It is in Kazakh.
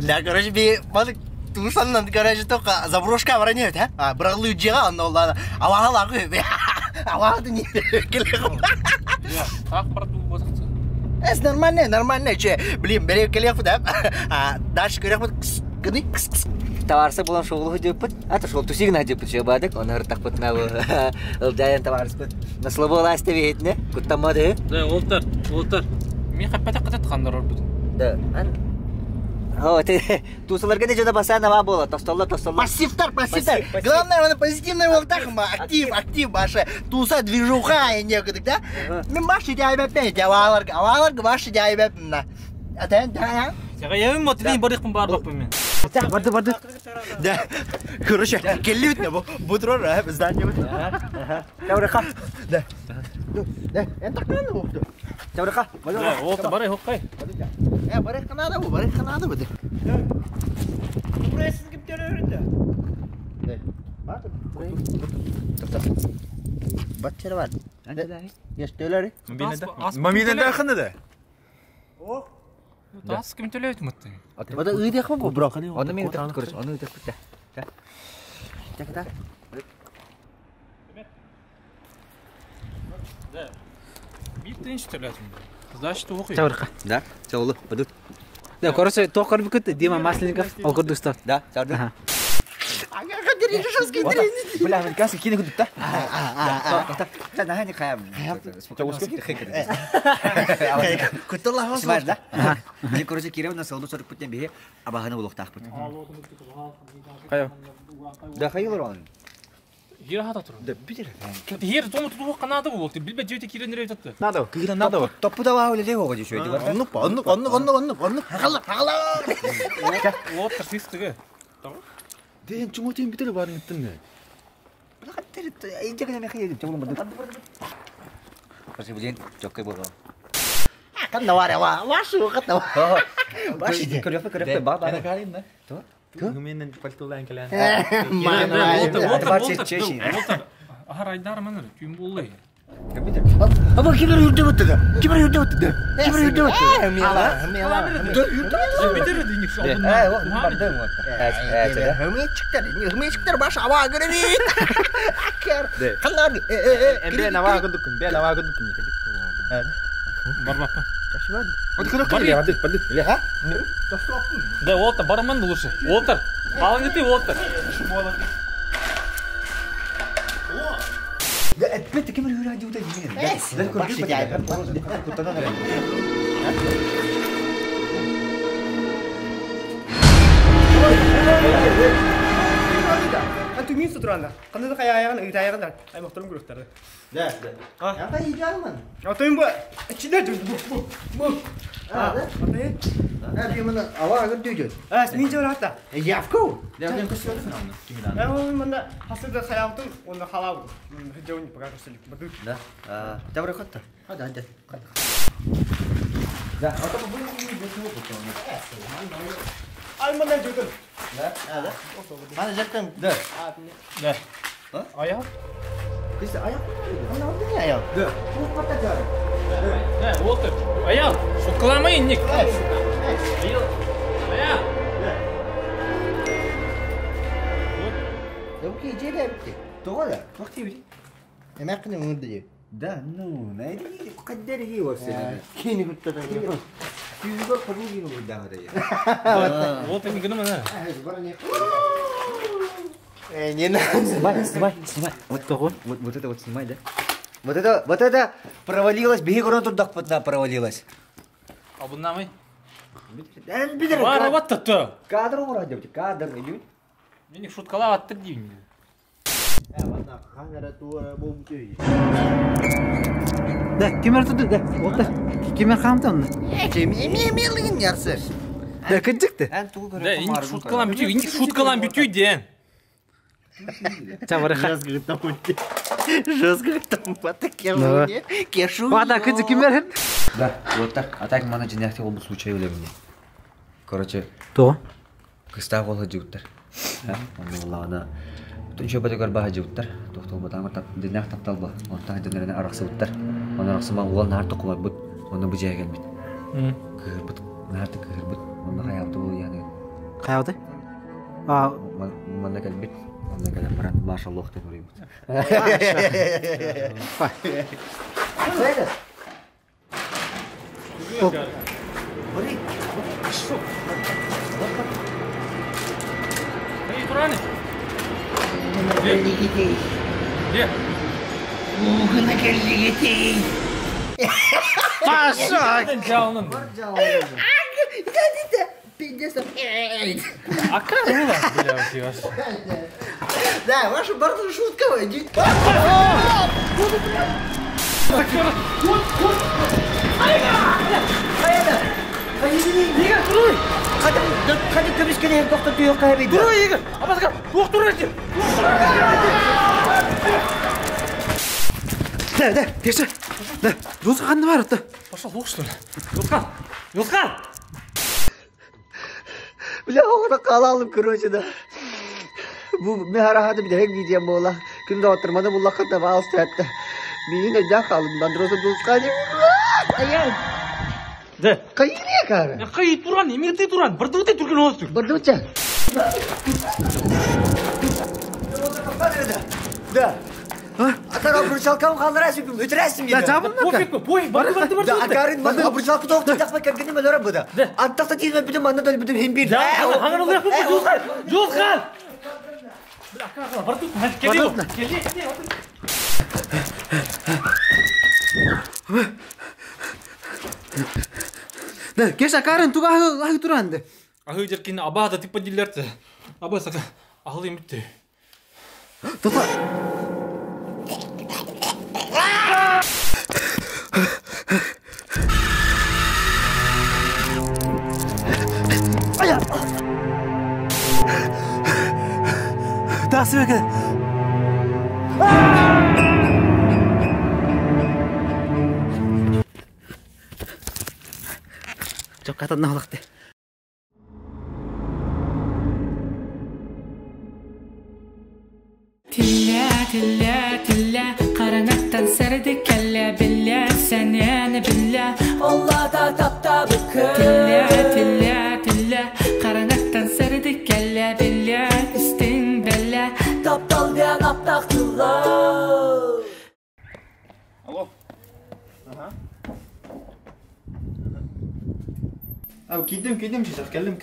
Да, короче, тусаннан, короче, только заброшка воронет, а? Бралу джига, он олла, а вахала губе. А вахала не келеху. Так продул базықты. Это нормально, че, блин, бери келеху, да? А дальше келеху, гыны, Таварса булам шоулу дөппүт. Ата шол тусигин дөппүт жабадык. Онар такпыт набы. Ылдайын таварспыт. Наслы бола астебейтне. Куттамады. Да, олтар. Мен қаппата қатат қандар орбыд. Да. О, ты тусаларга да жада баса нама бола. Тостолла. Пассивтар. Главное, он позитивный волтахма. Актив, Маша. Туса движуха и некуда, да? Мен Маша тебя опять, а валарга Маша тебя опять. А ты, да? Я ему отвечу, барыхпын барлықпын мен. Барды. Да. Короче, келют на бутрор, здание. Тавраха. Да. Это так надо вот. Тавраха. Да, олты барай хоққай. Барай канада вот. Buraya siz gibi görüyoruz da. Ne? Var mı? Batçara var. Yaş döleri. Маминен дахында да. О. Тас кім төлеуді мұтты? Бада үй дек бұл бірақ. Оны мен өтіп көріш. Оны өтіп күтті. Так. Да. Биттінші төлеуді. Значит, оқи. Тавраха. Да. Чаулы. Бадут. Да, короче, тоқыр бікітті. Дима Масленников. Оқырды ұстав. Да, чарды. Бля, американский кино күдік та? Нахай не қаям. Күттіла ғасыл. Симаш, да? Мен, короче, кереуна салды сорық бүттен бейе, абағаны болуқтақ бүт. Қайым? Да, қайылыр оның. Хир хата тұр. Да, бітер. Хир томы тұтуға қанады бұл. Білбе жөйте керенер өйтатты. Надо, кыгынан надо. Топпу да баға өлеле оға жешу өйді бар. Оннық. Хағала. Оттар сестігі. Ден чумотин битер барын иттин не? Бірақ әттері, айынча кәне мәқи едім, чоғылым бұрды. Короче, білен, жоққай болға. Қанда бар, вашу қанда бар. Көректі, бағ. Ана карин да? Гуменен пальтолан келен. Олтар. Ахар айдар маныр, күйім болай. Аба кемер үрді өтті. Мела. Бітер өді нек Хмечіктер баш ава көреді. Қандар. Бе нава күндікін. Барбаппа. Да, Олтар, барман лучше. Олтар, алың еті Олтар. Да, әтпетті кемер үйір әді өтеді деген. Баши дяйбі. Түмейін сұтыранда. Қандады қай аяғын, үйті аяғын аймақтырым көріктірді. Да. Яқта егермін. Атайын ба, ішінде жүр, бұл. Атайын? Әбемені ава ғыр дөйден. Смен жауыр атта. Явку? Мында қасырды қаяқтың, онда қалауды. Жауын паға көрселік. Бұды. Да. Табыры қатта. Хады. Да, Аймандан жүрдім. Да. Бana жақтан. Да. Да. Аяқ? Күйсі аяқ? Қанда алды не аяқ? Да. Да, Олтар. Аяқ, шоқыламайын нек. Аяқ. Өбке жеді әбітті. Тоға да, тоқты ебі. Әмәқінің өңірді де. Да, ну, найди, қаддері хей орсы. Кені күтті да. Күйізгөр қыру кені бұрдағы да е. Олтар не гүні мұна? Не надо. Снимай. Вот того. Вот это вот снимай, да? Вот это провалилось. Беги горон турдақ пытна провалилось. А бұнна май? Бедер. Бары баттыты. Кадр ұмыра деп, кадр идет. Мен шуткала аттыр деймін. Да, кемер туды, да. Олтар. Кемер қамды оны. Мелігін ярсы. Да, кәдікті. Да, инек шуткалан бүтүй ден. Чабырыха. Жестко там кешу. Вада, кәдік кемер. Да, вот так. А так мана жинақты ол бұл случай өлі міне. Короче. То? Кыстақ олға жігіттер. Олағына. Түнші бәдігер баға жігіттер. Тоқты олбатаңыр дінақ таптал ба. Онтан жинәріне арақсы бұттар. Оны арақсы ба оғал нар тұқымар бұд. Оны бұ жайген бит. Көр бұд Nartık hırbıt. Onda hayatı bu yani. Қаяуды? Manda kalbit. Manda kalem baran maşallah da göreyim. Эй, Тураны! Где? Маша! Жалынын. А как было? Бля, вообще. Да, ваша бардовая шутка выйдет. Hadi köpüşkene doktor diyor kaybedi. Dur Игорь! Абазга! Доктор эти! Да, держи. Да, Жузга қанды бар отты. Пошел лук, что ли? Юлкан! Юлкан! Бля, оғыда қалалым, короче, да. Бұл мен арахады бір әк видео бола. Күнді отырмады, бұл лаққанда бағыл сәтті. Мен әден қалым, бандырозы дұлысқа не аян. Да. Қайырия кары? Қай Туран, емерте Туран, бірді түрген олысты. Бірді өтсен. Да. Атара бұршалқам қалдырасың, өтірәсің еді. Да, жабын пофиг, барды. Да, акарын мана бұршалқы тоқты тақпай кәргені мен ора бұда. Аттақта дейін бүтін мана дөл бүтін хем берді. Хаңыр олай қылып, Юлкан! Бля, қағыла, барды, келдей. Да, кеш акарын туға ағы тұранды. Ағы жеркені абада типа дилерді. Абай сақа, ағыл емітті. Тоқла. Aya! Daha sıra kadar. Çok katın nağlıqtı. Tilla, qaranaqdan sardı kalla billa, sanani billa, Allah da tapta bıkır. Tilla, qaranaqdan sardı kalla billa, üstün bella, taptal diyan aptaq tulla. Алло. Ау, кидем сейчас, келим,